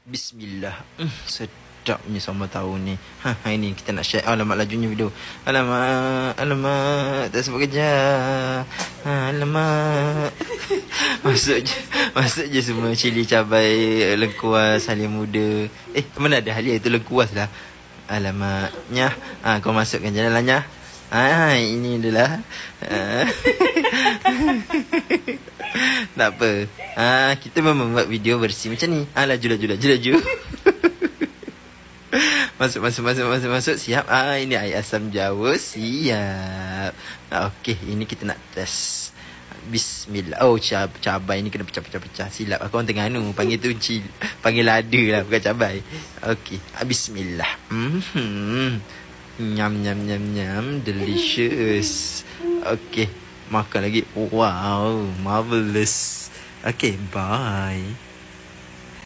Bismillah. Sedapnya sambal tahu ni. Hari ni kita nak share. Alamak, lajunya video. Alamak, tak sempat kerja. Alamak. Masuk je semua cili, cabai, lengkuas, halia muda. Mana ada halia, itu lengkuas lah. Alamaknya. Kau masukkan je lah, Nyah. Ini adalah tak apa. Kita memang buat video bersih macam ni. Laju. Masuk. Siap. Ini air asam jawa. Siap. Okey, ini kita nak test. Bismillah. Oh, cabai ni kena pecah. Silap. Aku orang Terengganu panggil tu panggil lada lah, bukan cabai. Okey. Bismillah. Nyam. Delicious. Okey. Makan lagi. Wow, marvelous. Okay, bye.